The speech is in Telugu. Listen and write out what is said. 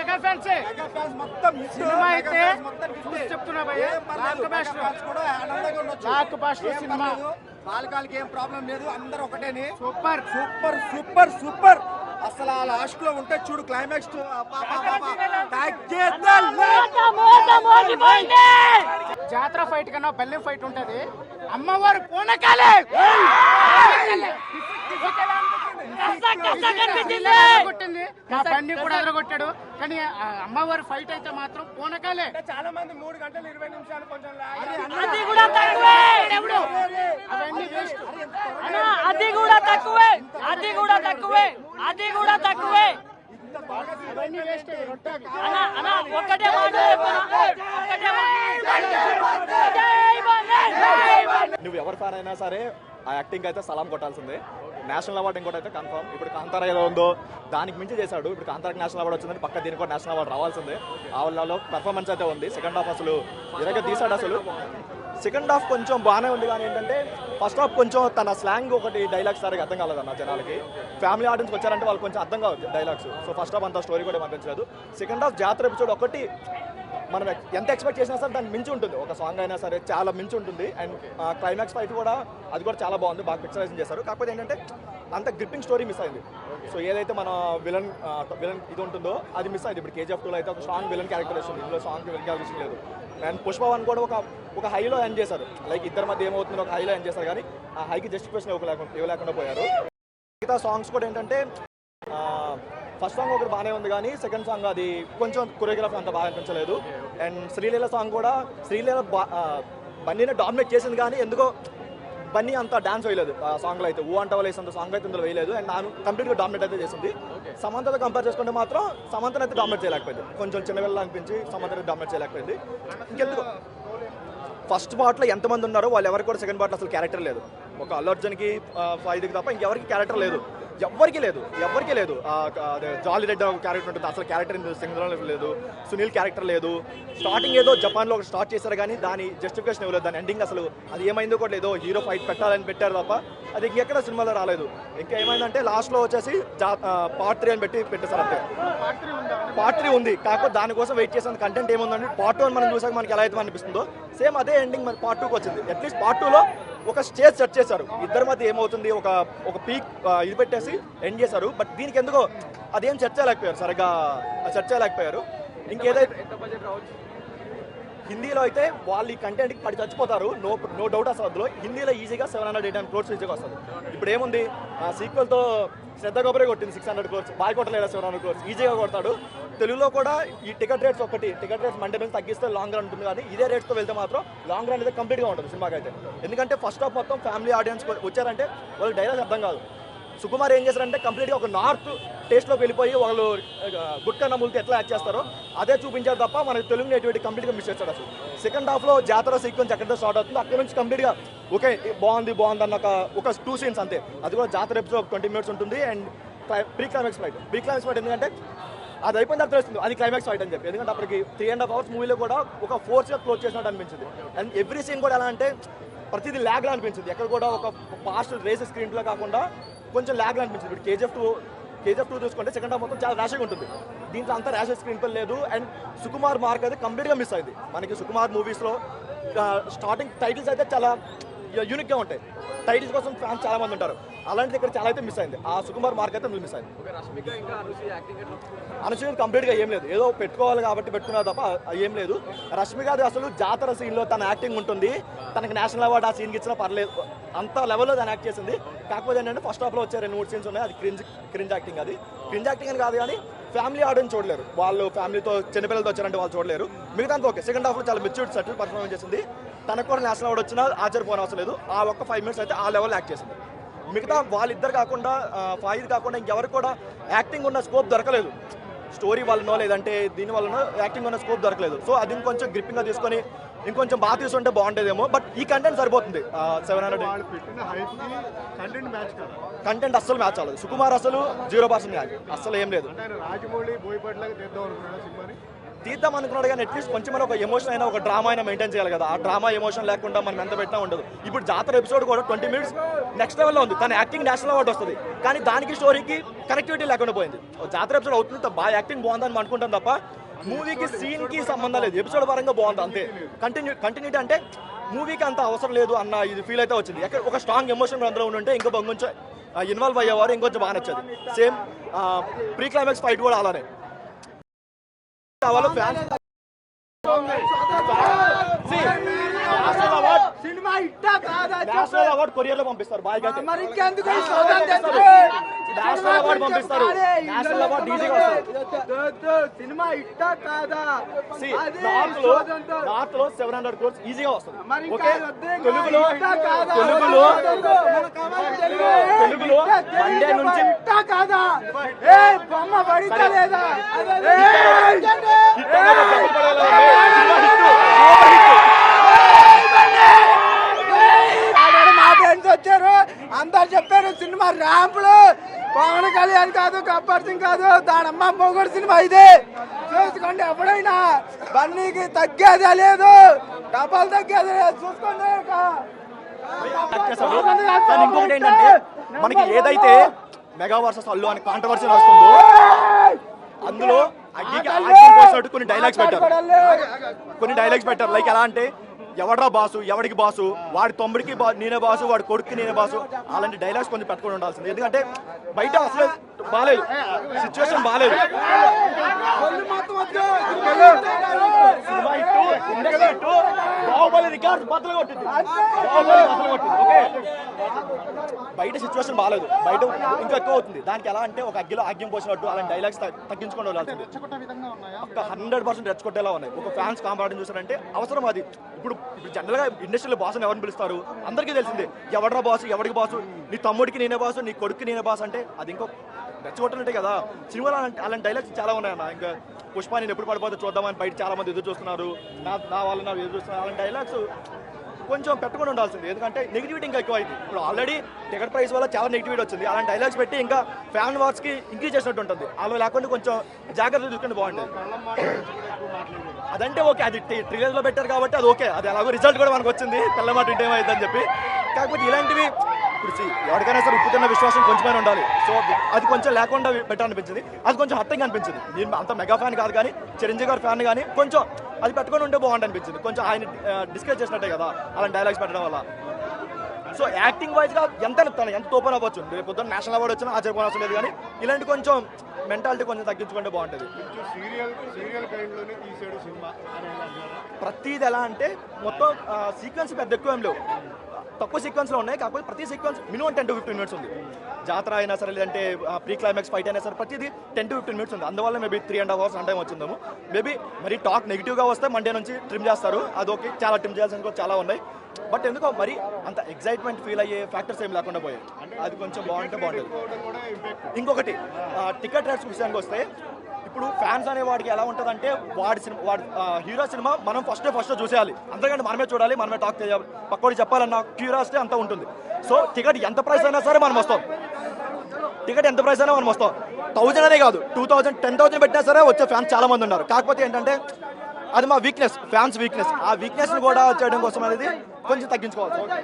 మెగా ఫ్యాన్స్ మొత్తం సినిమా అయితే చెప్తున్నా సినిమా బాలకాలకి ఏం ప్రాబ్లం లేదు, అందరూ ఒకటేని. Super super super super. అసలు ఆ లాస్ట్ లో ఉంటే చూడు క్లైమాక్స్, జాతర ఫైట్ కన్నా బెల్లం ఫైట్ ఉంటది. అమ్మవారు పూనకాలే కొట్టింది, మా బండి కూడా ఎదరగొట్టాడు. కానీ అమ్మవారి ఫైట్ అయితే మాత్రం పూనకాలే. చాలా మంది 3 గంటలు 20 నిమిషాలు కొంచెం అది కూడా తక్కువే, అవన్నీ వేస్ట్. అది కూడా తక్కువే, అది కూడా తక్కువే, అది కూడా తక్కువే. అవన్నీ వేస్ట్. అన్నా ఒక్కటే మాట నువ్వు ఎవరి ఫ్యాన్ అయినా సరే ఆ యాక్టింగ్ అయితే సలాం కొట్టాల్సిందే. నేషనల్ అవార్డు ఇంకోటి అయితే కన్ఫర్మ్. ఇప్పుడు కాంతారా ఏదో ఉందో దానికి మించి చేశాడు. ఇప్పుడు కాంతారాకి నేషనల్ అవార్డు వచ్చిందని పక్క దీనికి కూడా నేషనల్ అవార్డు రావాల్సిందే. ఆ వాళ్ళలో పర్ఫార్మెన్స్ అయితే ఉంది. సెకండ్ హాఫ్ అసలు ఇరగ తీసాడు. అసలు సెకండ్ హాఫ్ కొంచెం బాగానే ఉంది, కానీ ఏంటంటే ఫస్ట్ హాఫ్ కొంచెం తన స్లాంగ్ ఒకటి డైలాగ్స్ సరిగ్గా అర్థం కాలేదన్న జనాలకి. ఫ్యామిలీ ఆడియన్స్ వచ్చారంటే వాళ్ళు కొంచెం అర్థం కావచ్చు డైలాగ్స్. సో ఫస్ట్ హాఫ్ అంత స్టోరీ కూడా అనిపించలేదు. సెకండ్ హాఫ్ జాతర ఎపిసోడ్ ఒకటి మనం ఎంత ఎక్స్పెక్ట్ చేసినా సరే దాన్ని మించి ఉంటుంది. ఒక సాంగ్ అయినా సరే చాలా మించి ఉంటుంది. అండ్ క్లైమాక్స్ ఫైట్ కూడా అది కూడా చాలా బాగుంది, బాగా పిక్చరైజేషన్ చేశారు. కాకపోతే ఏంటంటే అంత గ్రిప్పింగ్ స్టోరీ మిస్ అయింది. సో ఏదైతే మన విలన్ ఇది ఉంటుందో అది మిస్ అయింది. ఇప్పుడు KGF 2లో అయితే ఒక స్ట్రాంగ్ విలన్ క్యారెక్టర్ వస్తుంది, ఇందులో సాంగ్ విలన్ క్యారెక్టర్ లేదు. అండ్ పుష్ప 1 కూడా ఒక హైలో ఎండ్ చేశారు. లైక్ ఇద్దరి మధ్య ఏమవుతుందో ఒక హైలో ఎండ్ చేశారు, కానీ ఆ హైకి జస్టిఫికేషన్ ఇవ్వలేకుండా పోయారు. మిగతా సాంగ్స్ కూడా ఏంటంటే ఫస్ట్ సాంగ్ ఒకటి బాగానే ఉంది, కానీ సెకండ్ సాంగ్ అది కొంచెం కొరియోగ్రఫీ అంత బాగా అనిపించలేదు. అండ్ శ్రీలీల సాంగ్ కూడా శ్రీలీల బన్నీని డామినేట్ చేసింది, కానీ ఎందుకో బన్నీ అంత డాన్స్ వేయలేదు ఆ సాంగ్లో అయితే. అంట వేసేంత సాంగ్ అయితే ఇందులో వేయలేదు. అండ్ నాను కంప్లీట్గా డామినేట్ అయితే చేసింది. సమంతతో కంపేర్ చేసుకుంటే మాత్రం సమంతను అయితే డామినేట్ చేయలేకపోయింది. కొంచెం చిన్నపిల్ల అనిపించి సమంతని డామినేట్ చేయలేకపోయింది. ఇంకెందుకు ఫస్ట్ పార్ట్లో ఎంతమంది ఉన్నారో వాళ్ళు ఎవరికి కూడా సెకండ్ పార్ట్లో అసలు క్యారెక్టర్ లేదు. ఒక అల్లు అర్జున్కి ఫైద్కి తప్ప ఇంకెవరికి క్యారెక్టర్ లేదు, ఎవరికి లేదు. జాలీ రెడ్డి ఒక క్యారెక్టర్ ఉంటుంది, అసలు క్యారెక్టర్ సింగంలో లేదు. సునీల్ క్యారెక్టర్ లేదు. స్టార్టింగ్ ఏదో జపాన్లో ఒక స్టార్ట్ చేశారు, కానీ దాని జస్టిఫికేషన్ ఇవ్వలేదు. దాని ఎండింగ్ అసలు అది ఏమైందో కూడా లేదు. హీరో ఫైట్ పెట్టాలని పెట్టారు తప్ప అది ఇంకెక్కడ సినిమాలో రాలేదు. ఇంకా ఏమైందంటే లాస్ట్లో వచ్చేసి పార్ట్ 3 అని పెట్టేశారు అంతే. పార్ట్ 3 ఉంది, కాకపోతే దానికోసం వెయిట్ చేసిన కంటెంట్ ఏముందంటే పార్ట్ 1 మనం చూసాక మనకి ఎలా అయితే అనిపిస్తుందో సేమ్ అదే ఎండింగ్ మన పార్ట్ 2కి వచ్చింది. అట్లీస్ట్ పార్ట్ 2లో ఒక స్టేజ్ సెట్ చేశారు. ఇద్దరి మధ్య ఏమవుతుంది ఒక పీక్ ఇది పెట్టేసి ఎండ్ చేశారు. బట్ దీనికి ఎందుకో అదేం సరిగ్గా సెట్ చేయలేకపోయారు. ఇంకేదైతే హిందీలో అయితే వాళ్ళు ఈ కంటెంట్కి పడి చచ్చిపోతారు, నో డౌట్. అసలు అందులో హిందీలో ఈజీగా 789 crores ఈజీగా వస్తుంది. ఇప్పుడు ఏముంది సీక్వెల్తో శ్రద్ధ గోబరే కొట్టింది 600 crores, బాగా కొట్టలేదా 700 crores ఈజీగా కొడతాడు. తెలుగులో కూడా ఈ టికెట్ రేట్స్ మండే నుంచి తగ్గిస్తే లాంగ్ రన్ ఉంటుంది, కానీ ఇదే రేట్స్తో వెళ్తే మాత్రం లాంగ్ రన్ అయితే కంప్లీట్గా ఉంటుంది సినిమాకి అయితే. ఎందుకంటే ఫస్ట్ హాఫ్ మొత్తం ఫ్యామిలీ ఆడియన్స్ వచ్చారంటే వాళ్ళకి డైలాగ్ అర్థం కాదు. సుకుమార్ ఏం చేశారంటే కంప్లీట్గా ఒక నార్త్ టేస్ట్లోకి వెళ్ళిపోయి వాళ్ళు గుట్కా నమ్ములతో ఎట్లా యాక్ట్ చేస్తారో అదే చూపించారు తప్ప మనకి తెలుగు నేటివిటీ కంప్లీట్గా మిస్ చేస్తాడు. అసలు సెకండ్ హాఫ్లో జాతర సీక్వెన్స్ ఎక్కడితో స్టార్ట్ అవుతుంది అక్కడ నుంచి కంప్లీట్గా ఓకే బాగుంది అన్న ఒక 2 scenes అంతే. అది కూడా జాతర ఎపిసోడ్ 20 minutes ఉంటుంది. అండ్ ప్రీ క్లైమాక్స్ ఫైట్ ఎందుకంటే అది అయిపోయిన తర్వాత తెలుస్తుంది అది క్లైమాక్స్ ఫైట్ అని చెప్పి. ఎందుకంటే అప్పటికి 3.5 hours మూవీలో కూడా ఒక ఫోర్స్గా క్లోజ్ చేసినట్టు అనిపించింది. అండ్ ఎవ్రీ సీన్ కూడా ఎలా అంటే ప్రతిదీ ల్యాగ్లా అనిపించింది. ఎక్కడ కూడా ఒక పాస్ట్ రేస్ స్క్రీన్ ప్లే కాకుండా కొంచెం ల్యాగ్లా అనిపించింది. ఇప్పుడు KGF 2 చూసుకుంటే సెకండ్ హాఫ్ మొత్తం చాలా ర్యాష్గా ఉంటుంది. దీంట్లో అంతా ర్యాష్ స్క్రీన్ ప్లే లేదు. అండ్ సుకుమార్ మార్క్ అయితే కంప్లీట్గా మిస్ అయింది. మనకి సుకుమార్ మూవీస్లో స్టార్టింగ్ టైటిల్స్ అయితే చాలా యూనిక్గా ఉంటాయి. టైటిల్స్ కోసం ఫ్యాన్స్ చాలా మంది ఉంటారు, అలాంటిది ఇక్కడ చాలా అయితే మిస్ అయింది. ఆ సుకుమార్ మార్క్ అయితే మిస్ అయింది. అనుష్క కంప్లీట్గా ఏం లేదు, ఏదో పెట్టుకోవాలి కాబట్టి పెట్టుకున్నారు తప్ప ఏం లేదు. రష్మికది అసలు జాతర సీన్లో తన యాక్టింగ్ ఉంటుంది, తనకి నేషనల్ అవార్డు ఆ సీన్కి ఇచ్చినా పర్లేదు, అంత లెవెల్లో తను యాక్ట్ చేసింది. కాకపోతే ఏంటంటే ఫస్ట్ హాఫ్లో వచ్చే 2-3 scenes ఉన్నాయి, అది క్రింజ్ యాక్టింగ్. అది క్రింజ్ యాక్టింగ్ అని కాదు, కానీ ఫ్యామిలీ ఆడియన్స్ చూడలేరు. వాళ్ళు ఫ్యామిలీతో చిన్నపిల్లలతో వచ్చారంటే వాళ్ళు చూడలేరు. మిగతా ఓకే. సెకండ్ హాఫ్లో చాలా మెచ్యూర్డ్ సెటిల్ పర్ఫార్మెన్స్ చేసింది. తనకు కూడా నేషనల్ అవార్డు వచ్చినా ఆశ్చర్యపోవడం అవసరం లేదు. ఆ ఒక్క 5 minutes అయితే ఆ లెవెల్ యాక్ట్ చేసింది. మిగతా వాళ్ళిద్దరు కాకుండా ఫాయిద్ కాకుండా ఇంకెవరికి కూడా యాక్టింగ్ ఉన్న స్కోప్ దొరకలేదు. స్టోరీ వల్లనో లేదంటే దీని వల్లనో యాక్టింగ్ ఉన్న స్కోప్ దొరకలేదు. సో అది కొంచెం గ్రిప్పింగ్గా తీసుకొని ఇంకొంచెం బాగా తీసుకుంటే బాగుంటుందేమో. బట్ ఈ కంటెంట్ సరిపోతుంది. 700 కంటెంట్ అస్సలు మ్యాచ్ అవ్వలేదు. సుకుమార్ అసలు 0% మ్యాచ్, అస్సలు ఏం లేదు. రాజమౌళి బోయపాటిలాగా తీద్దాం అనుకున్నాడు సినిమాని. తీద్దాం అనుకున్నాడు కానీ అట్లీస్ట్ కొంచెం ఒక ఎమోషన్ అయినా, ఒక డ్రామా అయినా మెయింటైన్ చేయాలి కదా. ఆ డ్రామా ఎమోషన్ లేకుండా మనం ఎంత పెట్టినా ఉండదు. ఇప్పుడు జాతర ఎపిసోడ్ కూడా 20 minutes నెక్స్ట్ లెవెల్లో ఉంది. తన యాక్టింగ్ నేషనల్ అవార్డు వస్తుంది, కానీ దానికి స్టోరీకి కనెక్టివిటీ లేకుండా పోయింది. జాతర ఎపిసోడ్ అవుతుంది, బాగా యాక్టింగ్ బాగుందని అనుకుంటాం తప్ప మూవీకి సీన్ కి సంబంధం లేదు. ఎపిసోడ్ పరంగా బాగుంది అంతే. కంటిన్యూటీ అంటే మూవీకి అంత అవసరం లేదు అన్న ఇది ఫీల్ అయితే వచ్చింది. ఎక్కడ ఒక స్ట్రాంగ్ ఎమోషన్ అందులో ఉంటే ఇంకా కొంచెం ఇన్వాల్వ్ అయ్యేవారు, ఇంకొంచెం బాగా నచ్చేది. సేమ్ ప్రీ క్లైమాక్స్ ఫైట్ కూడా అలానే కావాలి. ఫ్యాన్స్ సినిమా ఇట్టా కాదా నేషనల్ అవార్డు కొరియర్ లో పంపిస్తారు. బాయ్ కంటే మరి ఇంకెందుకు నేషనల్ అవార్డు పంపిస్తారు. నేషనల్ అవార్డు ఈజీగా వస్తుంది. సినిమా ఇట్టా కాదా నార్త్ లో 700 crores ఈజీగా వస్తుంది. మరి ఓకే, తెలుగులో మండే నుంచి ఇట్టా కాదా బొమ్మ పడితే లేదా మా ఫ్రెండ్స్ వచ్చారు, అందరు చెప్పారు సినిమా ర్యాంపులు. పవన్ కళ్యాణ్ కాదు, గబ్బర్ సింగ్ కాదు, దానమ్మ మొగుడు సినిమా ఇదే. చూసుకోండి, ఎప్పుడైనా బన్నీకి తగ్గేదే లేదు, డబ్బులు తగ్గేదే లేదు. చూసుకోండి. కానీ ఇంకొకటి ఏంటంటే మనకి ఏదైతే మెగా వర్సెస్ అల్లు అని కాంట్రవర్సీ వస్తుందో అందులో పోసినట్టు కొన్ని డైలాగ్స్ పెట్టారు. లైక్ ఎలా అంటే ఎవడ్రా బాసు, ఎవడికి బాసు, వాడి తమ్ముడికి నేనే బాసు, వాడి కొడుక్కి నేనే బాసు, అలాంటి డైలాగ్స్ కొంచెం పెట్టుకొని ఉండాల్సింది. ఎందుకంటే బయట అసలు బాగాలేదు, సిచ్యువేషన్ బాగాలేదు. సినిమా ఇట్టు, ఇండస్ట్రీ ఇట్టు, బాహుబలి రికార్డ్ బద్దలు కొట్టింది. ఓకే, బయట సిచ్యువేషన్ బాగాలేదు, బయట ఇంకా ఎక్కువ అవుతుంది. దానికి ఎలా అంటే ఒక అగ్గిలో ఆగ్యం పోసినట్టు అలాంటి డైలాగ్స్ తగ్గించుకొని వెళ్ళాల్సింది. ఒక 100% రెచ్చగొట్టేలా ఉన్నాయి. ఒక ఫ్యాన్స్ కాంపాడని చూసారంటే అవసరం అది. ఇప్పుడు జనరల్ గా ఇండస్ట్రీలో బాసుని ఎవరిని పిలుస్తారు అందరికీ తెలిసిందే. ఎవడ్రా బాసు, ఎవడికి బాసు, నీ తమ్ముడికి నేనే బాసు, నీ కొడుక్కి నేనే బాసు అంటే అది ఇంకో రెచ్చగొట్టనంటే కదా. సినిమాలో అలాంటి డైలాగ్స్ చాలా ఉన్నాయన్న. ఇంకా పుష్ప నేను ఎప్పుడు పడిపోతే చూద్దామని బయట చాలా మంది ఎదురు చూస్తున్నారు, నా వాళ్ళు నాకు ఎదురు చూస్తున్నారు. అలాంటి డైలాగ్స్ కొంచెం పెట్టుకొని ఉండాల్సింది. ఎందుకంటే నెగిటివిటీ ఇంకా ఎక్కువ అయింది. ఇప్పుడు ఆల్రెడీ టికెట్ ప్రైస్ వల్ల చాలా నెగిటివిటీ వచ్చింది. అలాంటి డైలాగ్స్ పెట్టి ఇంకా ఫ్యాన్ వార్స్ కి ఇంక్రీజ్ చేసినట్టు ఉంటుంది. అలా లేకుండా కొంచెం జాగ్రత్తగా చూసుకుంటే బాగుంటుంది. అదంటే ఓకే, అది ట్రైలర్ లో పెట్టారు కాబట్టి అది ఓకే, అది అలాగో రిజల్ట్ కూడా మనకు వచ్చింది, పిల్ల మాట ఇంటే అయిందని చెప్పి. కాకపోతే ఇలాంటివి ఇప్పుడు ఎవరికైనా సరే ఉప్పుతున్న విశ్వాసం కొంచెమైనా ఉండాలి. సో అది కొంచెం లేకుండా పెట్టాలనిపించింది. అది కొంచెం హర్టింగ్ అనిపించింది. నేను అంత మెగా ఫ్యాన్ కాదు, కానీ చిరంజీవి గారి ఫ్యాన్ కానీ కొంచెం అది పెట్టుకొని ఉంటే బాగుంటుంది అనిపించింది. కొంచెం ఆయన డిస్కస్ చేసినట్టే కదా అలాంటి డైలాగ్స్ పెట్టడం వల్ల. సో యాక్టింగ్ వైజ్ గా ఎంత ఓపెన్ అవ్వచ్చు. రేపు పొద్దున్న నేషనల్ అవార్డు వచ్చినా ఆశ్చర్యపోవడం లేదు, కానీ ఇలాంటి కొంచెం మెంటాలిటీ కొంచెం తగ్గించుకుంటే బాగుంటుంది. ప్రతిది ఎలా అంటే మొత్తం సీక్వెన్స్ పెద్ద ఎక్కువ ఏం లేవు, తక్కువ సీక్వెన్స్ లో ఉన్నాయి. కాకపోతే ప్రతి సీక్వెన్స్ మినిమం 10 to 15 minutes ఉంది. జాతర అయినా సరే, లేదంటే ప్రీ క్లైమాక్స్ ఫైట్ అయినా సరే, ప్రతిదీ 10 to 15 minutes ఉంది. అందువల్ల మేబీ 3.5 hours టైం వచ్చిందాము. మేబీ మరి టాక్ నెగిటివ్ గా వస్తే మండే నుంచి ట్రిమ్ చేస్తారు, అది ఓకే. చాలా ట్రిమ్ చేయాల్సిన చాలా ఉన్నాయి. బట్ ఎందుకో మరి అంత ఎగ్జైట్మెంట్ ఫీల్ అయ్యే ఫ్యాక్టర్స్ ఏం లేకుండా పోయాయి. అది కొంచెం బాగుంటే బాగుంటుంది. ఇంకొకటి టికెట్ రేట్స్ విషయానికి వస్తే, ఇప్పుడు ఫ్యాన్స్ అనే వాడికి ఎలా ఉంటుందంటే వాడి హీరో సినిమా మనం ఫస్ట్ చూసేయాలి, అంతకంటే మనమే చూడాలి, మనమే టాక్ చేయాలి, పక్కోడికి చెప్పాలన్న క్యూరియాసిటీ అంతా ఉంటుంది. సో టికెట్ ఎంత ప్రైస్ అయినా సరే మనం వస్తాం. 1000 అనే కాదు, 2000, 10,000 పెట్టినా సరే వచ్చే ఫ్యాన్స్ చాలా మంది ఉన్నారు. కాకపోతే ఏంటంటే అది మా వీక్నెస్, ఫ్యాన్స్ వీక్నెస్. ఆ వీక్నెస్ కూడా చేయడం కోసం అనేది కొంచెం తగ్గించుకోవాలి.